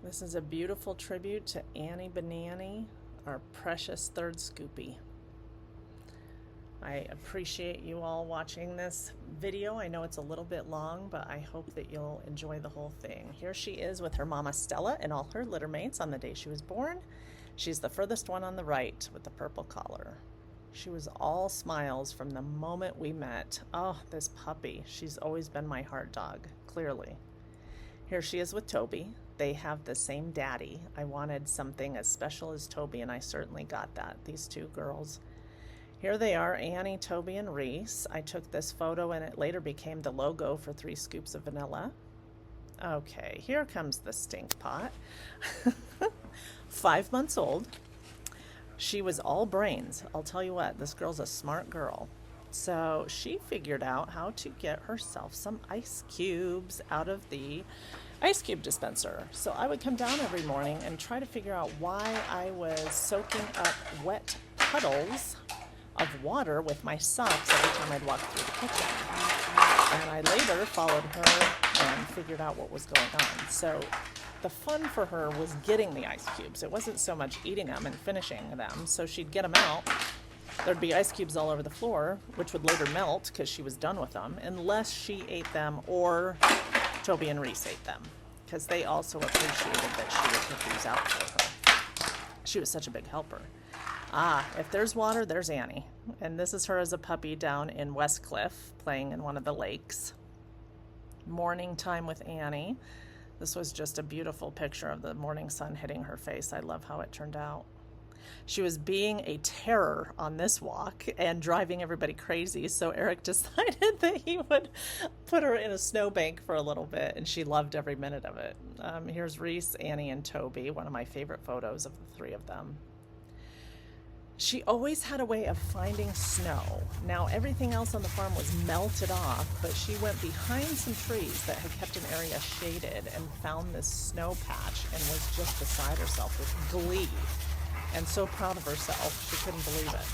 This is a beautiful tribute to Annie Bananie, our precious third Scoopy. I appreciate you all watching this video. I know it's a little bit long, but I hope that you'll enjoy the whole thing. Here she is with her mama Stella and all her littermates on the day she was born. She's the furthest one on the right with the purple collar. She was all smiles from the moment we met. Oh, this puppy. She's always been my heart dog, clearly. Here she is with Toby. They have the same daddy. I wanted something as special as Toby, and I certainly got that. These two girls. Here they are, Annie, Toby, and Reese. I took this photo, and it later became the logo for 3 Scoops of Vanilla. Okay, here comes the stink pot. 5 months old. She was all brains. I'll tell you what, this girl's a smart girl. So she figured out how to get herself some ice cubes out of the ice cube dispenser. So I would come down every morning and try to figure out why I was soaking up wet puddles of water with my socks every time I'd walk through the kitchen. And I later followed her and figured out what was going on. So the fun for her was getting the ice cubes. It wasn't so much eating them and finishing them. So she'd get them out. There'd be ice cubes all over the floor, which would later melt because she was done with them, unless she ate them or Toby and Reese ate them, because they also appreciated that she would put these out for her. She was such a big helper. If there's water, there's Annie. And this is her as a puppy down in Westcliff, playing in one of the lakes. Morning time with Annie. This was just a beautiful picture of the morning sun hitting her face. I love how it turned out. She was being a terror on this walk and driving everybody crazy, so Eric decided that he would put her in a snowbank for a little bit, and she loved every minute of it. Here's Reese, Annie, and Toby, one of my favorite photos of the 3 of them. She always had a way of finding snow. Now, everything else on the farm was melted off, but she went behind some trees that had kept an area shaded and found this snow patch and was just beside herself with glee and so proud of herself. She couldn't believe it.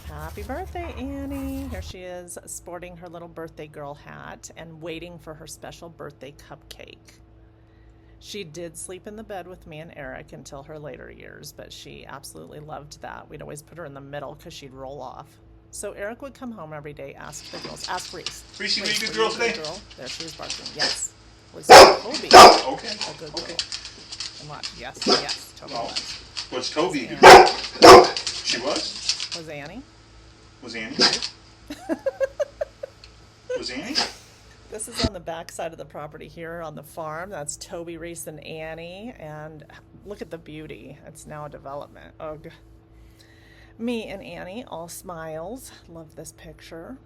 Happy birthday, Annie. Here she is sporting her little birthday girl hat and waiting for her special birthday cupcake. She did sleep in the bed with me and Eric until her later years, but she absolutely loved that. We'd always put her in the middle because she'd roll off. So Eric would come home every day, ask the girls, ask Reese. Reese, you a good girl today? Girl? There she was barking. Yes. Was Toby Okay. a good girl? Okay. And what? Yes, Toby was. What's Toby? She was? Was Annie? Was Annie? Was Annie? This is on the back side of the property here on the farm. That's Toby, Reese, and Annie. And look at the beauty. It's now a development. Ugh. Me and Annie, all smiles. Love this picture.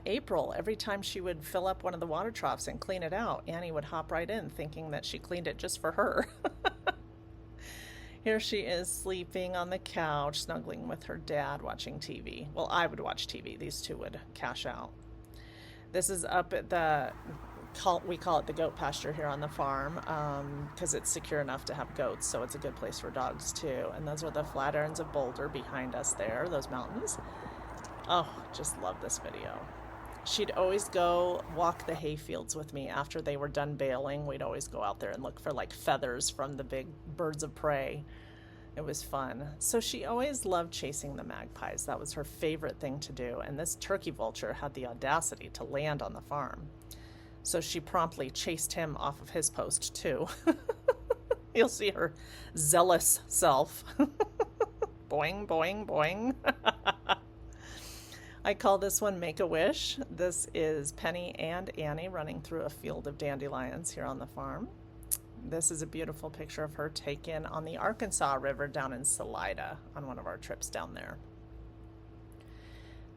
April, every time she would fill up one of the water troughs and clean it out, Annie would hop right in thinking that she cleaned it just for her. Here she is sleeping on the couch, snuggling with her dad, watching TV. Well, I would watch TV. These two would cash out. This is up at we call it the goat pasture here on the farm because it's secure enough to have goats, so it's a good place for dogs too. And those are the Flatirons of Boulder behind us there, those mountains. Oh, just love this video. She'd always go walk the hay fields with me after they were done baling. We'd always go out there and look for like feathers from the big birds of prey. It was fun. So she always loved chasing the magpies. That was her favorite thing to do. And this turkey vulture had the audacity to land on the farm. So she promptly chased him off of his post too. You'll see her zealous self. Boing, boing, boing. I call this one Make-A-Wish. This is Penny and Annie running through a field of dandelions here on the farm. This is a beautiful picture of her taken on the Arkansas River down in Salida on one of our trips down there.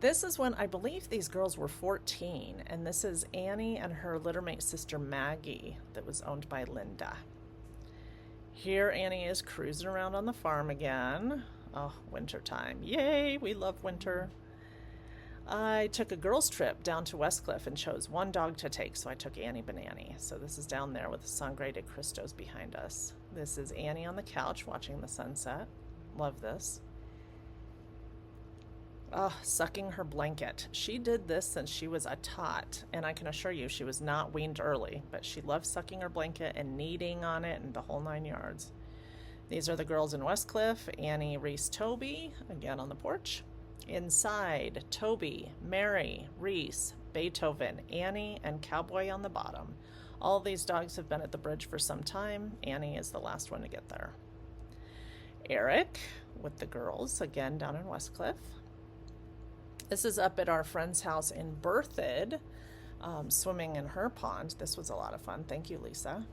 This is when I believe these girls were 14, and this is Annie and her littermate sister Maggie that was owned by Linda. Here Annie is cruising around on the farm again. Oh, winter time. Yay, we love winter. I took a girls' trip down to Westcliff and chose one dog to take, so I took Annie Bananie. So this is down there with the Sangre de Cristos behind us. This is Annie on the couch watching the sunset. Love this. Oh, sucking her blanket. She did this since she was a tot, and I can assure you she was not weaned early, but she loved sucking her blanket and kneading on it and the whole 9 yards. These are the girls in Westcliff: Annie, Reese, Toby, again on the porch. Inside, Toby, Mary, Reese, Beethoven, Annie, and Cowboy on the bottom. All these dogs have been at the bridge for some time. Annie is the last one to get there. Eric with the girls, again down in Westcliff. This is up at our friend's house in Berthoud, swimming in her pond. This was a lot of fun. Thank you, Lisa.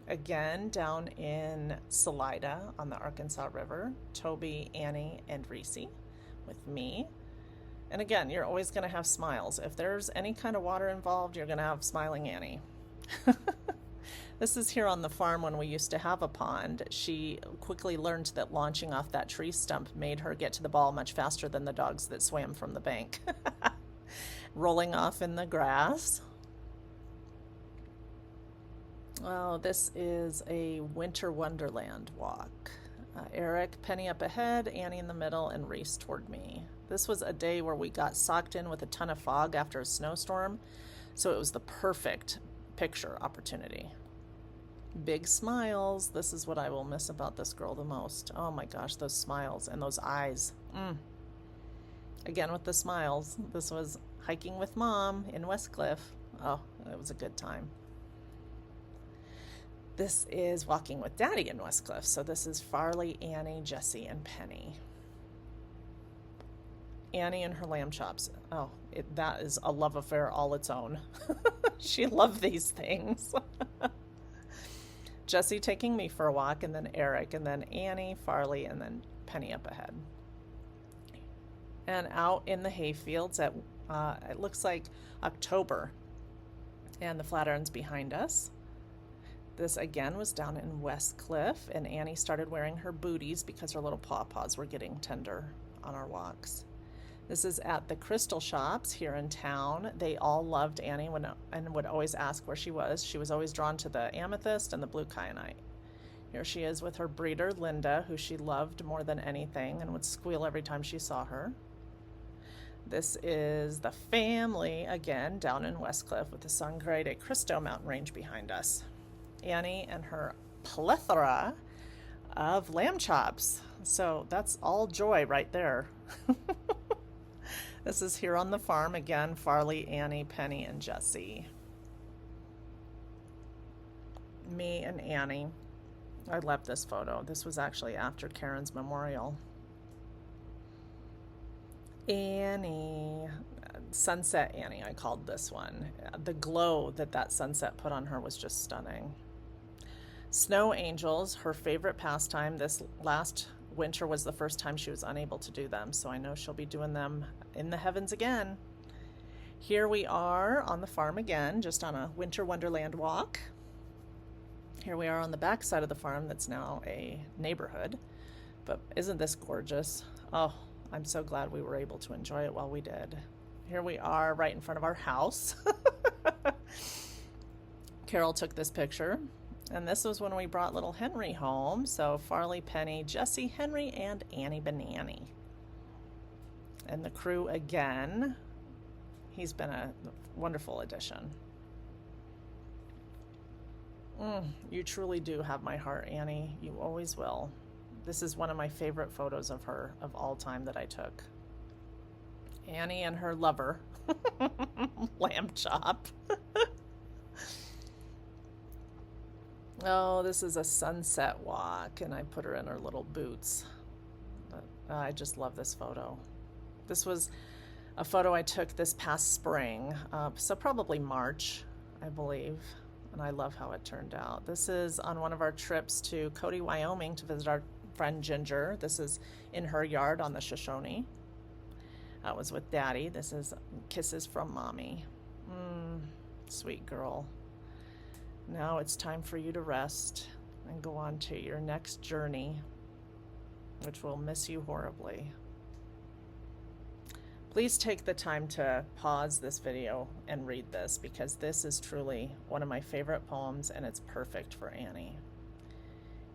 Again, down in Salida on the Arkansas River, Toby, Annie, and Reese with me. And again, you're always going to have smiles. If there's any kind of water involved, you're going to have smiling Annie. This is here on the farm when we used to have a pond. She quickly learned that launching off that tree stump made her get to the ball much faster than the dogs that swam from the bank. Rolling off in the grass. Oh, this is a winter wonderland walk. Eric, Penny up ahead, Annie in the middle, and Reese toward me. This was a day where we got socked in with a ton of fog after a snowstorm, so it was the perfect picture opportunity. Big smiles. This is what I will miss about this girl the most. Oh my gosh, those smiles and those eyes. Again with the smiles. This was hiking with Mom in Westcliff. Oh, it was a good time. This is walking with Daddy in Westcliff. So this is Farley, Annie, Jessie, and Penny. Annie and her lamb chops. Oh, that is a love affair all its own. She loved these things. Jessie taking me for a walk, and then Eric, and then Annie, Farley, and then Penny up ahead. And out in the hayfields at, it looks like October, and the Flatirons behind us. This again was down in Westcliff, and Annie started wearing her booties because her little paws were getting tender on our walks. This is at the crystal shops here in town. They all loved Annie and would always ask where she was. She was always drawn to the amethyst and the blue kyanite. Here she is with her breeder, Linda, who she loved more than anything and would squeal every time she saw her. This is the family, again, down in Westcliff with the Sangre de Cristo mountain range behind us. Annie and her plethora of lamb chops. So that's all joy right there. This is here on the farm again, Farley, Annie, Penny, and Jessie. Me and Annie. I love this photo. This was actually after Karen's memorial. Annie, Sunset Annie, I called this one. The glow that sunset put on her was just stunning. Snow angels, her favorite pastime. This last winter was the first time she was unable to do them, so I know she'll be doing them in the heavens again. Here we are on the farm again, just on a winter wonderland walk. Here we are on the back side of the farm that's now a neighborhood. But isn't this gorgeous? Oh, I'm so glad we were able to enjoy it while we did. Here we are right in front of our house. Carol took this picture. And this was when we brought little Henry home. So Farley, Penny, Jessie, Henry, and Annie Bananie. And the crew again. He's been a wonderful addition. You truly do have my heart, Annie. You always will. This is one of my favorite photos of her of all time that I took. Annie and her lover, Lamb Chop. Oh, this is a sunset walk, and I put her in her little boots. But, I just love this photo. This was a photo I took this past spring, so probably March, I believe, and I love how it turned out. This is on one of our trips to Cody, Wyoming to visit our friend Ginger. This is in her yard on the Shoshone. That was with Daddy. This is kisses from Mommy. Sweet girl. Now it's time for you to rest and go on to your next journey, which will miss you horribly. Please take the time to pause this video and read this, because this is truly one of my favorite poems, and it's perfect for Annie.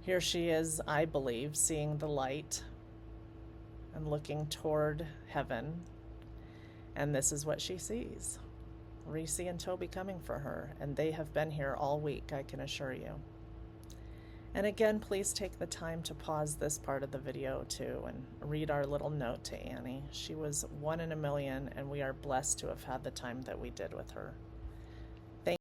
Here she is, I believe, seeing the light. and looking toward heaven. And this is what she sees. Reese and Toby coming for her, and they have been here all week, I can assure you. And again, please take the time to pause this part of the video too and read our little note to Annie. She was one in a million, and we are blessed to have had the time that we did with her.